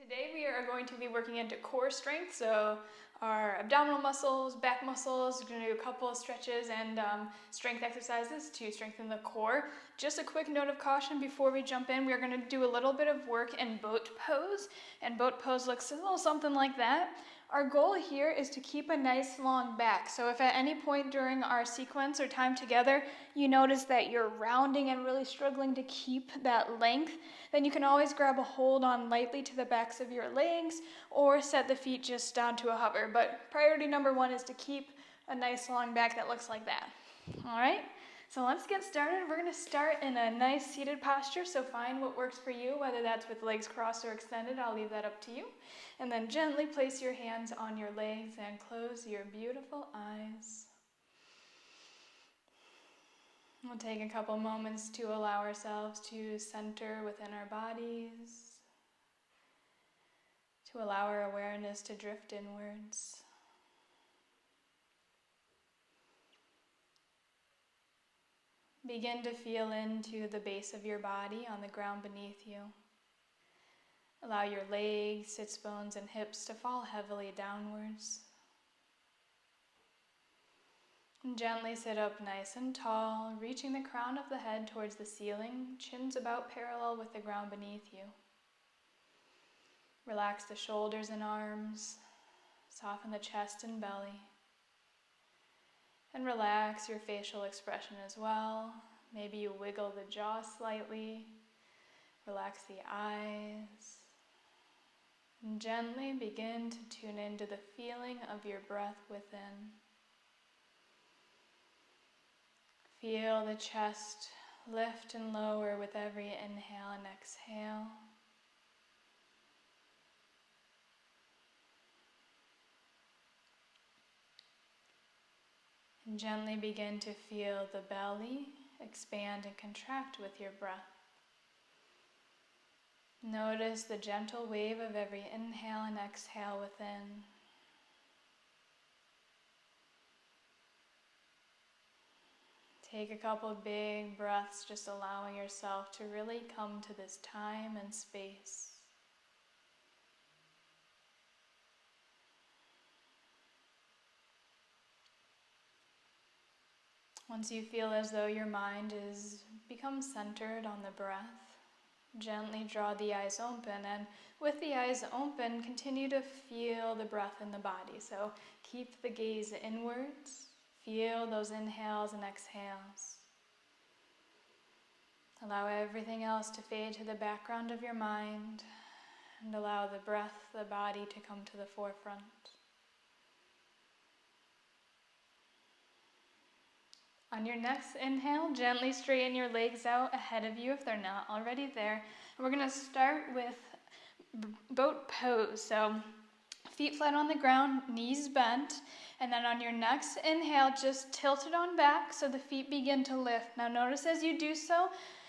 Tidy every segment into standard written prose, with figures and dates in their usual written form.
Today we are going to be working into core strength, so our abdominal muscles, back muscles. We're going to do a couple of stretches and strength exercises to strengthen the core. Just a quick note of caution before we jump in, we're going to do a little bit of work in boat pose, and boat pose looks a little something like that. Our goal here is to keep a nice long back, so if at any point during our sequence or time together you notice that you're rounding and really struggling to keep that length, then you can always grab a hold on lightly to the backs of your legs or set the feet just down to a hover. But priority number one is to keep a nice long back that looks like that. All right, so let's get started. We're going to start in a nice seated posture, so find what works for you, whether that's with legs crossed or extended. I'll leave that up to you. And then gently place your hands on your legs and close your beautiful eyes. We'll take a couple moments to allow ourselves to center within our bodies, to allow our awareness to drift inwards. Begin to feel into the base of your body on the ground beneath you. Allow your legs, sits bones, and hips to fall heavily downwards. And gently sit up nice and tall, reaching the crown of the head towards the ceiling, chins about parallel with the ground beneath you. Relax the shoulders and arms, soften the chest and belly. And relax your facial expression as well. Maybe you wiggle the jaw slightly, relax the eyes. And gently begin to tune into the feeling of your breath within. Feel the chest lift and lower with every inhale and exhale. And gently begin to feel the belly expand and contract with your breath. Notice the gentle wave of every inhale and exhale within. Take a couple of big breaths, just allowing yourself to really come to this time and space. Once you feel as though your mind is become centered on the breath, gently draw the eyes open, and with the eyes open, continue to feel the breath in the body. So keep the gaze inwards, feel those inhales and exhales. Allow everything else to fade to the background of your mind, and allow the breath, the body to come to the forefront. On your next inhale, gently straighten your legs out ahead of you if they're not already there. And we're going to start with boat pose. So feet flat on the ground, knees bent. And then on your next inhale, just tilt it on back so the feet begin to lift. Now notice as you do so,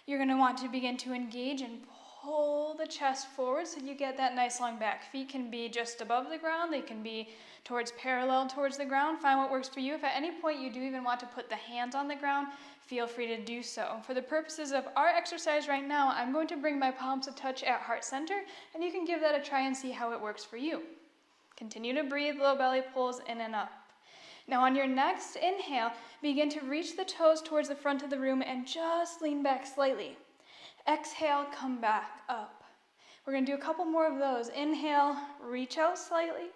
you're going to want to begin to engage and pull the chest forward so you get that nice long back. Feet can be just above the ground. They can be parallel towards the ground. Find what works for you. If at any point you do even want to put the hands on the ground, feel free to do so. For the purposes of our exercise right now, I'm going to bring my palms to touch at heart center, and you can give that a try and see how it works for you. Continue to breathe, low belly pulls in and up. Now on your next inhale, begin to reach the toes towards the front of the room and just lean back slightly. Exhale, come back up. We're going to do a couple more of those. Inhale, reach out slightly.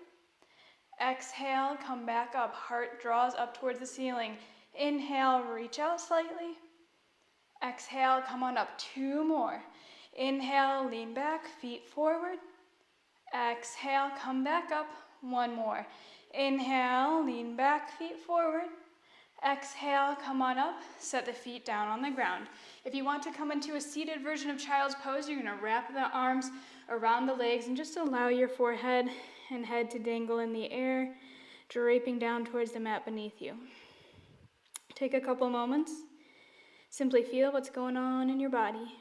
Exhale, come back up. Heart draws up towards the ceiling. Inhale, reach out slightly. Exhale, come on up. Two more. Inhale, lean back, feet forward. Exhale, come back up. One more. Inhale, lean back, feet forward. Exhale, come on up, set the feet down on the ground. If you want to come into a seated version of child's pose, you're going to wrap the arms around the legs and just allow your forehead and head to dangle in the air, draping down towards the mat beneath you. Take a couple moments, simply feel what's going on in your body.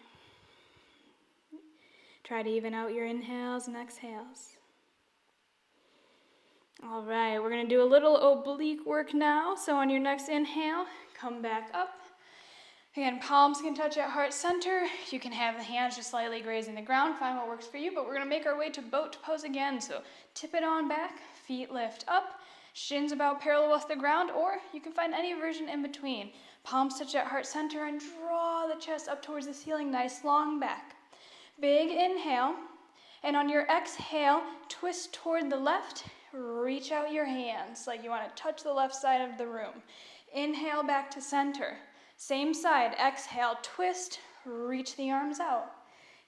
Try to even out your inhales and exhales. All right, we're going to do a little oblique work now. So on your next inhale, come back up. Again, palms can touch at heart center. You can have the hands just slightly grazing the ground. Find what works for you, but we're gonna make our way to boat pose again. So tip it on back, feet lift up, shins about parallel with the ground, or you can find any version in between. Palms touch at heart center and draw the chest up towards the ceiling, nice long back. Big inhale, and on your exhale, twist toward the left, reach out your hands like you wanna touch the left side of the room. Inhale back to center. Same side, exhale, twist, reach the arms out.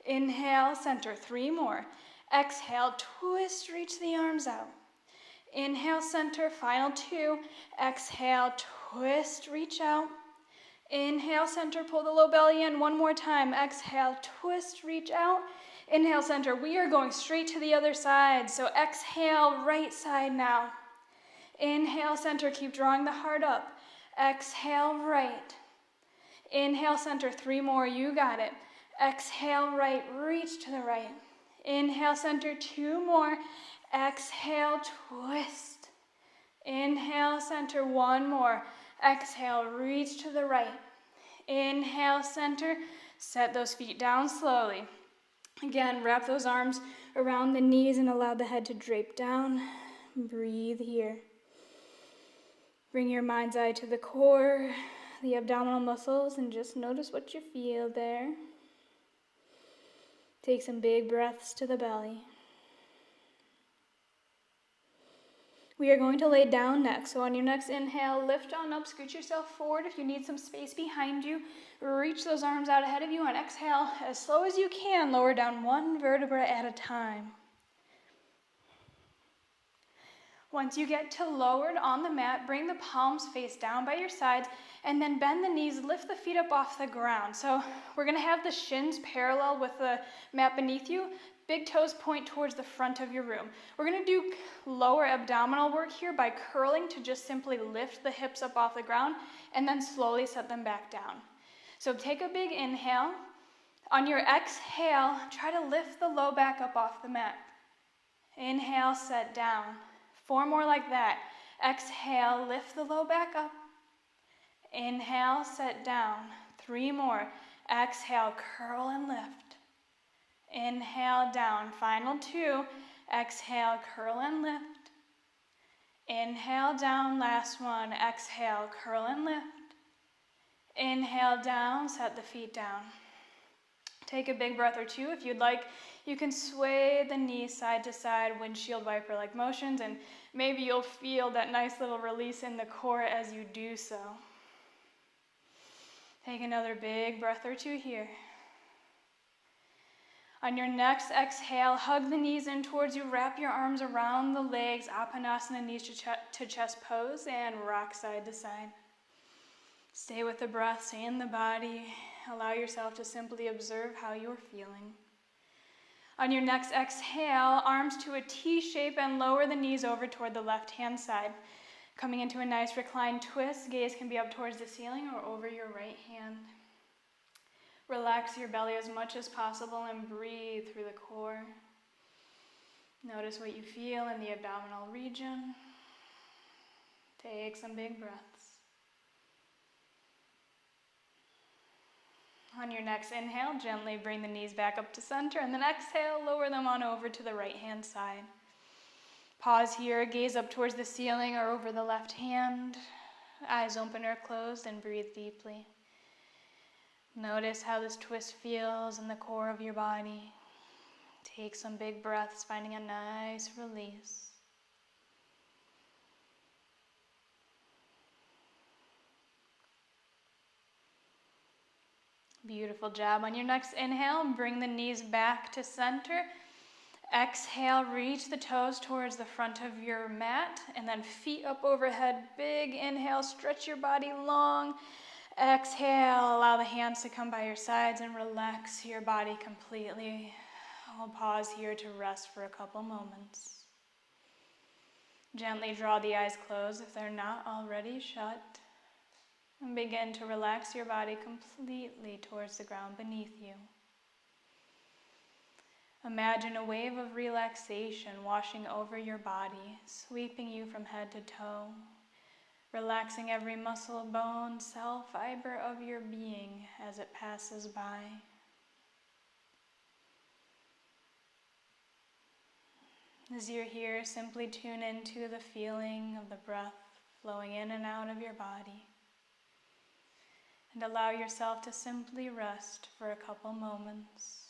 Inhale, center, 3 more. Exhale, twist, reach the arms out. Inhale, center, final 2. Exhale, twist, reach out. Inhale, center, pull the low belly in 1 more time. Exhale, twist, reach out. Inhale, center, we are going straight to the other side. So exhale, right side now. Inhale, center, keep drawing the heart up. Exhale, right. Inhale, center, 3 more, you got it. Exhale, right, reach to the right. Inhale, center, 2 more. Exhale, twist. Inhale, center, 1 more. Exhale, reach to the right. Inhale, center, set those feet down slowly. Again, wrap those arms around the knees and allow the head to drape down. Breathe here. Bring your mind's eye to the core, the abdominal muscles, and just notice what you feel there. Take some big breaths to the belly. We are going to lay down next. So on your next inhale, lift on up, scoot yourself forward. If you need some space behind you, reach those arms out ahead of you. On exhale, as slow as you can, lower down 1 vertebra at a time. Once you get to lowered on the mat, bring the palms face down by your sides, and then bend the knees, lift the feet up off the ground. So we're gonna have the shins parallel with the mat beneath you. Big toes point towards the front of your room. We're gonna do lower abdominal work here by curling to just simply lift the hips up off the ground and then slowly set them back down. So take a big inhale. On your exhale, try to lift the low back up off the mat. Inhale, set down. 4 more like that. Exhale, lift the low back up. Inhale, set down. 3 more. Exhale, curl and lift. Inhale, down. Final 2. Exhale, curl and lift. Inhale, down. Last one. Exhale, curl and lift. Inhale, down. Set the feet down. Take a big breath or 2 if you'd like. You can sway the knees side to side, windshield wiper-like motions, and maybe you'll feel that nice little release in the core as you do so. Take another big breath or 2 here. On your next exhale, hug the knees in towards you, wrap your arms around the legs, Apanasana knees to chest pose, and rock side to side. Stay with the breath, stay in the body. Allow yourself to simply observe how you're feeling. On your next exhale, arms to a T shape and lower the knees over toward the left-hand side. Coming into a nice recline twist, gaze can be up towards the ceiling or over your right hand. Relax your belly as much as possible and breathe through the core. Notice what you feel in the abdominal region. Take some big breaths. On your next inhale, gently bring the knees back up to center, and then exhale, lower them on over to the right-hand side. Pause here, gaze up towards the ceiling or over the left hand. Eyes open or closed, and breathe deeply. Notice how this twist feels in the core of your body. Take some big breaths, finding a nice release. Beautiful job. On your next inhale, bring the knees back to center. Exhale, reach the toes towards the front of your mat, and then feet up overhead. Big inhale, stretch your body long. Exhale, allow the hands to come by your sides and relax your body completely. I'll pause here to rest for a couple moments. Gently draw the eyes closed if they're not already shut. And begin to relax your body completely towards the ground beneath you. Imagine a wave of relaxation washing over your body, sweeping you from head to toe, relaxing every muscle, bone, cell, fiber of your being as it passes by. As you're here, simply tune into the feeling of the breath flowing in and out of your body. And allow yourself to simply rest for a couple moments.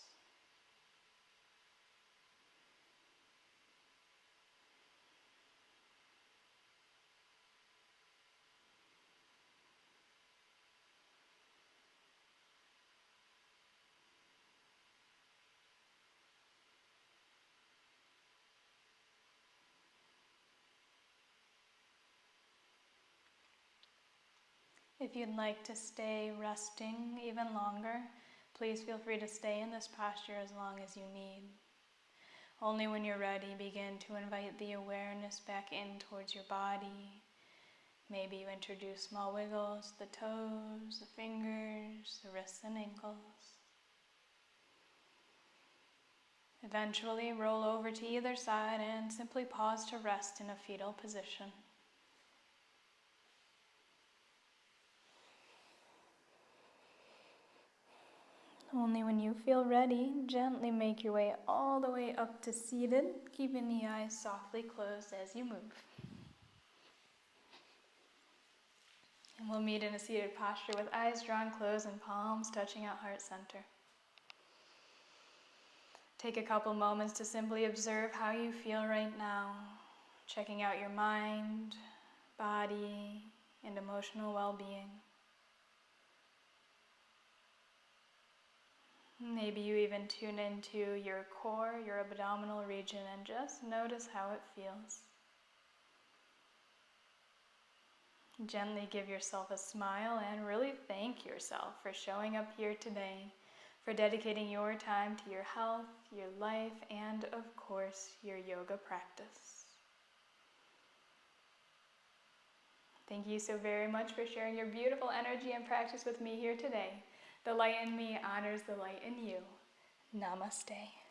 If you'd like to stay resting even longer, please feel free to stay in this posture as long as you need. Only when you're ready, begin to invite the awareness back in towards your body. Maybe you introduce small wiggles, the toes, the fingers, the wrists and ankles. Eventually, roll over to either side and simply pause to rest in a fetal position. Only when you feel ready, gently make your way all the way up to seated, keeping the eyes softly closed as you move. And we'll meet in a seated posture with eyes drawn closed and palms touching at heart center. Take a couple moments to simply observe how you feel right now, checking out your mind, body, and emotional well-being. Maybe you even tune into your core, your abdominal region, and just notice how it feels. Gently give yourself a smile and really thank yourself for showing up here today, for dedicating your time to your health, your life, and of course, your yoga practice. Thank you so very much for sharing your beautiful energy and practice with me here today. The light in me honors the light in you. Namaste.